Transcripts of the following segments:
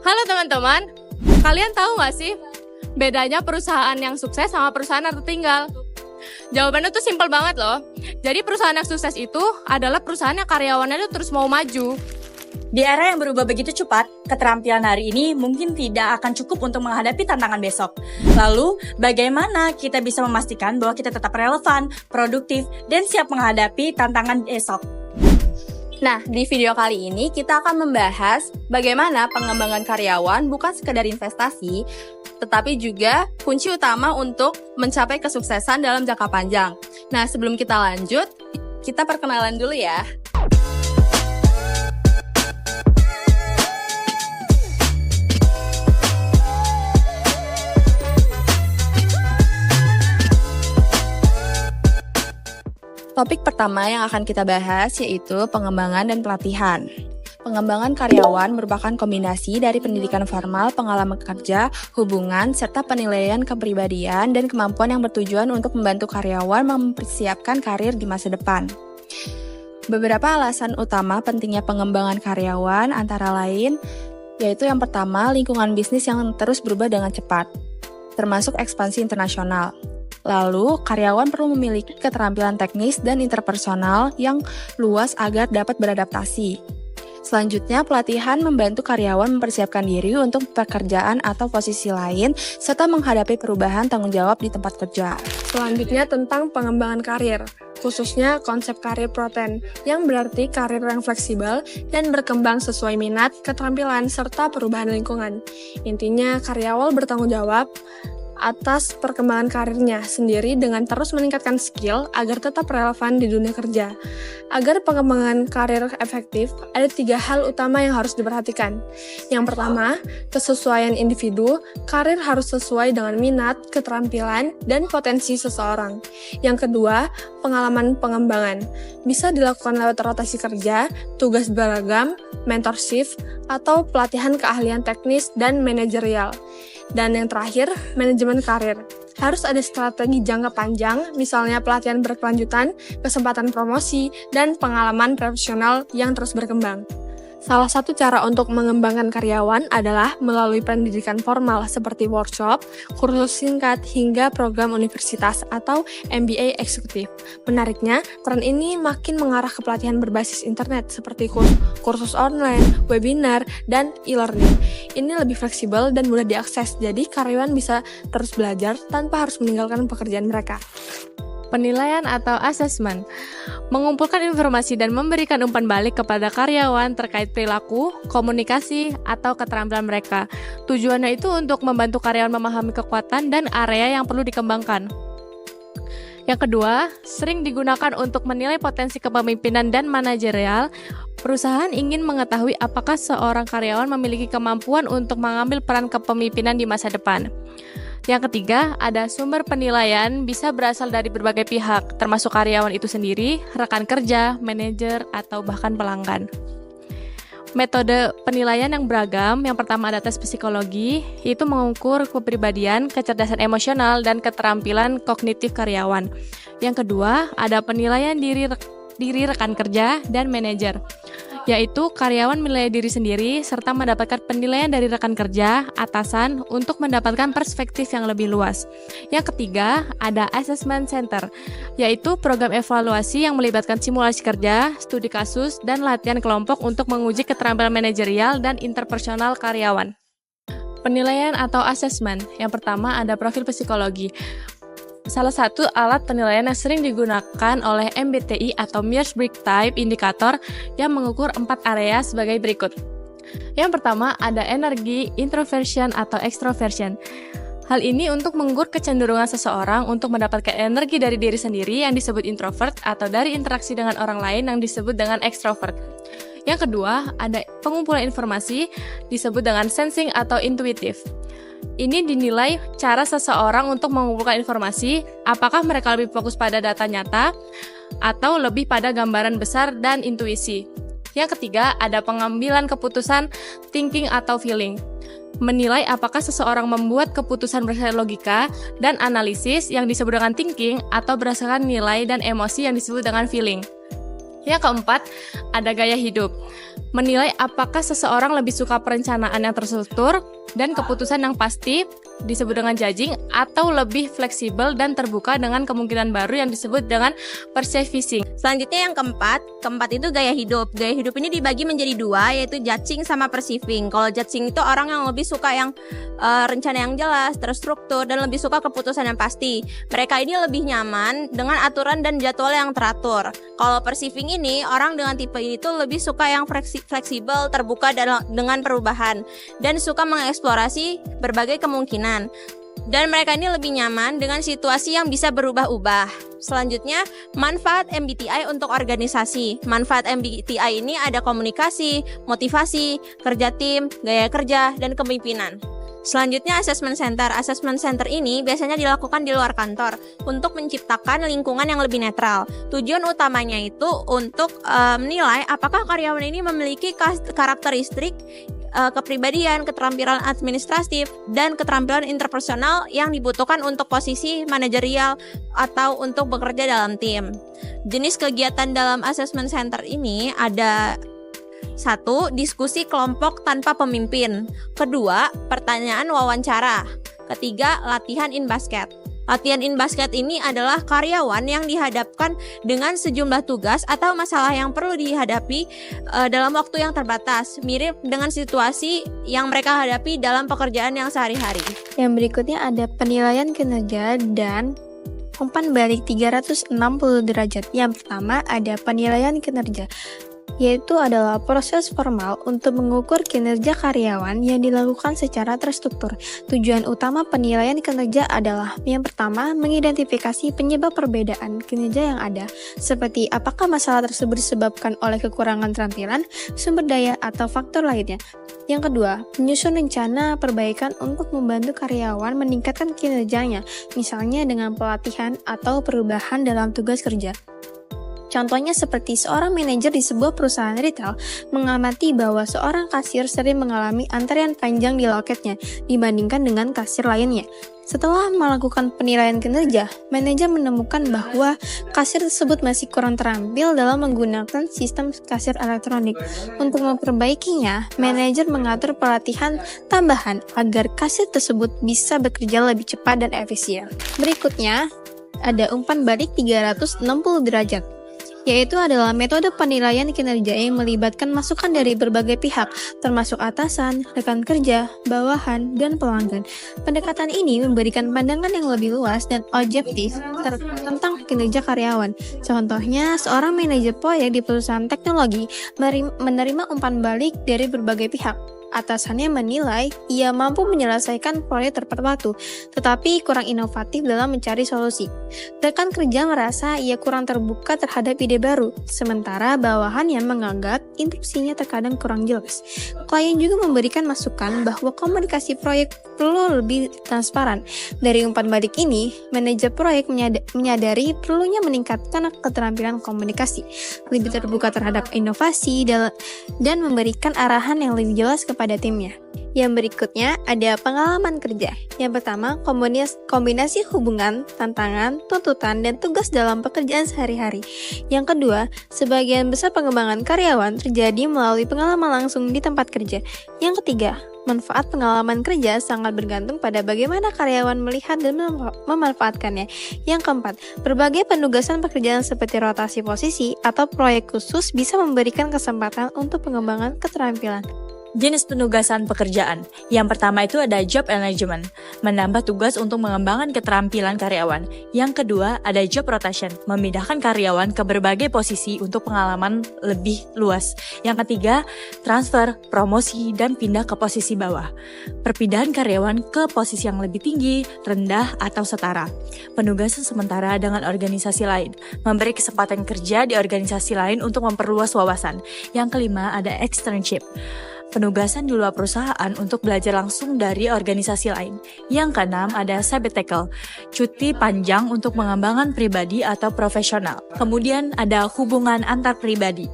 Halo teman-teman, kalian tahu nggak sih bedanya perusahaan yang sukses sama perusahaan yang tertinggal? Jawabannya tuh simpel banget loh. Jadi perusahaan yang sukses itu adalah perusahaan yang karyawannya tuh terus mau maju. Di era yang berubah begitu cepat, keterampilan hari ini mungkin tidak akan cukup untuk menghadapi tantangan besok. Lalu, bagaimana kita bisa memastikan bahwa kita tetap relevan, produktif, dan siap menghadapi tantangan esok? Nah, di video kali ini kita akan membahas bagaimana pengembangan karyawan bukan sekedar investasi, tetapi juga kunci utama untuk mencapai kesuksesan dalam jangka panjang. Nah, sebelum kita lanjut, kita perkenalan dulu ya. Topik pertama yang akan kita bahas yaitu pengembangan dan pelatihan. Pengembangan karyawan merupakan kombinasi dari pendidikan formal, pengalaman kerja, hubungan, serta penilaian kepribadian dan kemampuan yang bertujuan untuk membantu karyawan mempersiapkan karir di masa depan. Beberapa alasan utama pentingnya pengembangan karyawan antara lain yaitu yang pertama, lingkungan bisnis yang terus berubah dengan cepat, termasuk ekspansi internasional. Lalu, karyawan perlu memiliki keterampilan teknis dan interpersonal yang luas agar dapat beradaptasi. Selanjutnya, pelatihan membantu karyawan mempersiapkan diri untuk pekerjaan atau posisi lain, serta menghadapi perubahan tanggung jawab di tempat kerja. Selanjutnya tentang pengembangan karir, khususnya konsep karir proten, yang berarti karir yang fleksibel dan berkembang sesuai minat, keterampilan, serta perubahan lingkungan. Intinya, karyawan bertanggung jawab atas perkembangan karirnya sendiri dengan terus meningkatkan skill agar tetap relevan di dunia kerja. Agar pengembangan karir efektif, ada 3 hal utama yang harus diperhatikan. Yang pertama, kesesuaian individu, karir harus sesuai dengan minat, keterampilan, dan potensi seseorang. Yang kedua, pengalaman pengembangan. Bisa dilakukan lewat rotasi kerja, tugas beragam, mentorship, atau pelatihan keahlian teknis dan manajerial. Dan yang terakhir, manajemen karir. Harus ada strategi jangka panjang, misalnya pelatihan berkelanjutan, kesempatan promosi, dan pengalaman profesional yang terus berkembang. Salah satu cara untuk mengembangkan karyawan adalah melalui pendidikan formal seperti workshop, kursus singkat, hingga program universitas atau MBA eksekutif. Menariknya, tren ini makin mengarah ke pelatihan berbasis internet seperti kursus online, webinar, dan e-learning. Ini lebih fleksibel dan mudah diakses, jadi karyawan bisa terus belajar tanpa harus meninggalkan pekerjaan mereka. Penilaian atau asesmen, mengumpulkan informasi dan memberikan umpan balik kepada karyawan terkait perilaku, komunikasi, atau keterampilan mereka. Tujuannya itu untuk membantu karyawan memahami kekuatan dan area yang perlu dikembangkan. Yang kedua, sering digunakan untuk menilai potensi kepemimpinan dan manajerial. Perusahaan ingin mengetahui apakah seorang karyawan memiliki kemampuan untuk mengambil peran kepemimpinan di masa depan. Yang ketiga, ada sumber penilaian bisa berasal dari berbagai pihak, termasuk karyawan itu sendiri, rekan kerja, manajer, atau bahkan pelanggan. Metode penilaian yang beragam, yang pertama ada tes psikologi, itu mengukur kepribadian, kecerdasan emosional, dan keterampilan kognitif karyawan. Yang kedua, ada penilaian diri rekan kerja dan manajer, yaitu karyawan menilai diri sendiri serta mendapatkan penilaian dari rekan kerja, atasan untuk mendapatkan perspektif yang lebih luas. Yang ketiga, ada assessment center, yaitu program evaluasi yang melibatkan simulasi kerja, studi kasus, dan latihan kelompok untuk menguji keterampilan manajerial dan interpersonal karyawan. Penilaian atau assessment, yang pertama ada profil psikologi. Salah satu alat penilaian yang sering digunakan oleh MBTI atau Myers-Briggs Type Indicator yang mengukur 4 area sebagai berikut. Yang pertama ada energi, introversion atau extroversion. Hal ini untuk mengukur kecenderungan seseorang untuk mendapatkan energi dari diri sendiri yang disebut introvert atau dari interaksi dengan orang lain yang disebut dengan extrovert. Yang kedua ada pengumpulan informasi disebut dengan sensing atau intuitif. Ini dinilai cara seseorang untuk mengumpulkan informasi, apakah mereka lebih fokus pada data nyata atau lebih pada gambaran besar dan intuisi. Yang ketiga, ada pengambilan keputusan, thinking atau feeling. Menilai apakah seseorang membuat keputusan berdasarkan logika dan analisis yang disebut dengan thinking atau berdasarkan nilai dan emosi yang disebut dengan feeling. Yang keempat, ada gaya hidup. menilai apakah seseorang lebih suka perencanaan yang terstruktur dan keputusan yang pasti, disebut dengan judging, atau lebih fleksibel dan terbuka dengan kemungkinan baru yang disebut dengan perceiving. Selanjutnya yang keempat itu gaya hidup. Gaya hidup ini dibagi menjadi dua, yaitu judging sama perceiving. Kalau judging itu orang yang lebih suka yang rencana yang jelas, terstruktur, dan lebih suka keputusan yang pasti. Mereka ini lebih nyaman dengan aturan dan jadwal yang teratur. Kalau perceiving ini, orang dengan tipe ini tuh lebih suka yang fleksibel, terbuka dengan perubahan, dan suka mengeksplorasi berbagai kemungkinan. Dan mereka ini lebih nyaman dengan situasi yang bisa berubah-ubah. Selanjutnya, manfaat MBTI untuk organisasi. Manfaat MBTI ini ada komunikasi, motivasi, kerja tim, gaya kerja, dan kepemimpinan. Selanjutnya, assessment center. Assessment center ini biasanya dilakukan di luar kantor untuk menciptakan lingkungan yang lebih netral. Tujuan utamanya itu untuk menilai apakah karyawan ini memiliki karakteristik kepribadian, keterampilan administratif, dan keterampilan interpersonal yang dibutuhkan untuk posisi manajerial atau untuk bekerja dalam tim. Jenis kegiatan dalam assessment center ini ada: 1. Diskusi kelompok tanpa pemimpin. 2. Pertanyaan wawancara. 3. Latihan in basket. Latihan in basket ini adalah karyawan yang dihadapkan dengan sejumlah tugas atau masalah yang perlu dihadapi dalam waktu yang terbatas, mirip dengan situasi yang mereka hadapi dalam pekerjaan yang sehari-hari. Yang berikutnya ada penilaian kinerja dan umpan balik 360 derajat. Yang pertama ada penilaian kinerja, yaitu adalah proses formal untuk mengukur kinerja karyawan yang dilakukan secara terstruktur. Tujuan utama penilaian kinerja adalah yang pertama, mengidentifikasi penyebab perbedaan kinerja yang ada, seperti apakah masalah tersebut disebabkan oleh kekurangan keterampilan, sumber daya, atau faktor lainnya. Yang kedua, menyusun rencana perbaikan untuk membantu karyawan meningkatkan kinerjanya, misalnya dengan pelatihan atau perubahan dalam tugas kerja. Contohnya seperti seorang manajer di sebuah perusahaan retail mengamati bahwa seorang kasir sering mengalami antrean panjang di loketnya dibandingkan dengan kasir lainnya. Setelah melakukan penilaian kinerja, manajer menemukan bahwa kasir tersebut masih kurang terampil dalam menggunakan sistem kasir elektronik. Untuk memperbaikinya, manajer mengatur pelatihan tambahan agar kasir tersebut bisa bekerja lebih cepat dan efisien. Berikutnya, ada umpan balik 360 derajat, yaitu adalah metode penilaian kinerja yang melibatkan masukan dari berbagai pihak, termasuk atasan, rekan kerja, bawahan, dan pelanggan. Pendekatan ini memberikan pandangan yang lebih luas dan objektif tentang kinerja karyawan. Contohnya, seorang manajer proyek di perusahaan teknologi menerima umpan balik dari berbagai pihak. Atasannya menilai ia mampu menyelesaikan proyek tepat waktu, tetapi kurang inovatif dalam mencari solusi. Rekan kerja merasa ia kurang terbuka terhadap ide baru, sementara bawahannya menganggap instruksinya terkadang kurang jelas. Klien juga memberikan masukan bahwa komunikasi proyek perlu lebih transparan. Dari umpan balik ini, manajer proyek menyadari perlunya meningkatkan keterampilan komunikasi, lebih terbuka terhadap inovasi, dan memberikan arahan yang lebih jelas kepada timnya. Yang berikutnya ada pengalaman kerja. Yang pertama, kombinasi hubungan, tantangan, tuntutan, dan tugas dalam pekerjaan sehari-hari. Yang kedua, sebagian besar pengembangan karyawan terjadi melalui pengalaman langsung di tempat kerja. Yang ketiga, manfaat pengalaman kerja sangat bergantung pada bagaimana karyawan melihat dan memanfaatkannya. Yang keempat, berbagai penugasan pekerjaan seperti rotasi posisi atau proyek khusus bisa memberikan kesempatan untuk pengembangan keterampilan. Jenis penugasan pekerjaan. Yang pertama itu ada job enlargement, menambah tugas untuk mengembangkan keterampilan karyawan. Yang kedua ada job rotation, memindahkan karyawan ke berbagai posisi untuk pengalaman lebih luas. Yang ketiga, transfer, promosi, dan pindah ke posisi bawah. Perpindahan karyawan ke posisi yang lebih tinggi, rendah, atau setara. Penugasan sementara dengan organisasi lain, memberi kesempatan kerja di organisasi lain untuk memperluas wawasan. Yang kelima ada externship, penugasan di luar perusahaan untuk belajar langsung dari organisasi lain. Yang keenam ada sabbatical, cuti panjang untuk mengembangkan pribadi atau profesional. Kemudian ada hubungan antar pribadi.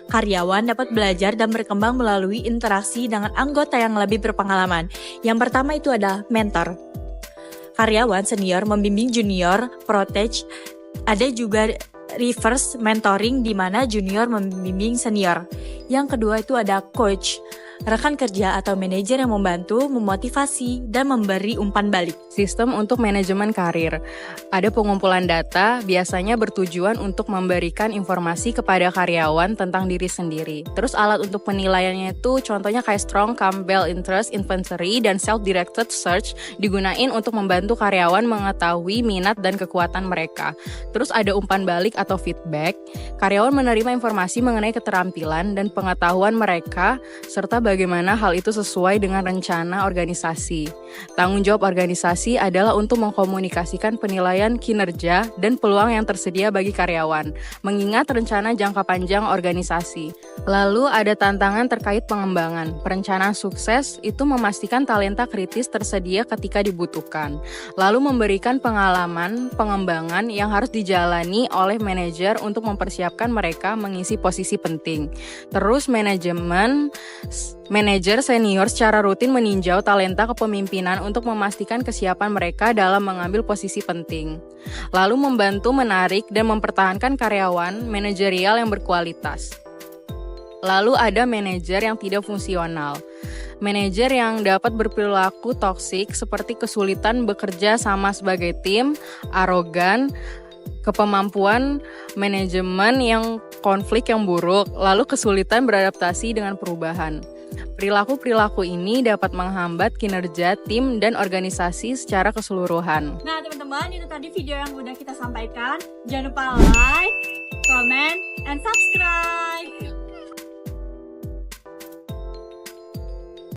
Karyawan dapat belajar dan berkembang melalui interaksi dengan anggota yang lebih berpengalaman. Yang pertama itu ada mentor. Karyawan senior membimbing junior, protege. Ada juga reverse mentoring di mana junior membimbing senior. Yang kedua itu ada coach, rekan kerja atau manajer yang membantu, memotivasi, dan memberi umpan balik. Sistem untuk manajemen karir. Ada pengumpulan data, biasanya bertujuan untuk memberikan informasi kepada karyawan tentang diri sendiri. Terus alat untuk penilaiannya itu contohnya kayak Strong, Campbell Interest Inventory, dan Self-Directed Search digunain untuk membantu karyawan mengetahui minat dan kekuatan mereka. Terus ada umpan balik atau feedback. Karyawan menerima informasi mengenai keterampilan dan pengetahuan mereka, serta bagaimana hal itu sesuai dengan rencana organisasi. Tanggung jawab organisasi adalah untuk mengkomunikasikan penilaian kinerja dan peluang yang tersedia bagi karyawan, mengingat rencana jangka panjang organisasi. Lalu ada tantangan terkait pengembangan. Perencanaan sukses itu memastikan talenta kritis tersedia ketika dibutuhkan. Lalu memberikan pengalaman pengembangan yang harus dijalani oleh manajer untuk mempersiapkan mereka mengisi posisi penting. Terus manajer senior secara rutin meninjau talenta kepemimpinan untuk memastikan kesiapan mereka dalam mengambil posisi penting. Lalu membantu menarik dan mempertahankan karyawan manajerial yang berkualitas. Lalu ada manajer yang tidak fungsional. Manajer yang dapat berperilaku toksik seperti kesulitan bekerja sama sebagai tim, arogan, kepemampuan manajemen yang konflik yang buruk, lalu kesulitan beradaptasi dengan perubahan. Perilaku-perilaku ini dapat menghambat kinerja tim dan organisasi secara keseluruhan. Nah teman-teman, itu tadi video yang udah kita sampaikan. Jangan lupa like, comment, and subscribe.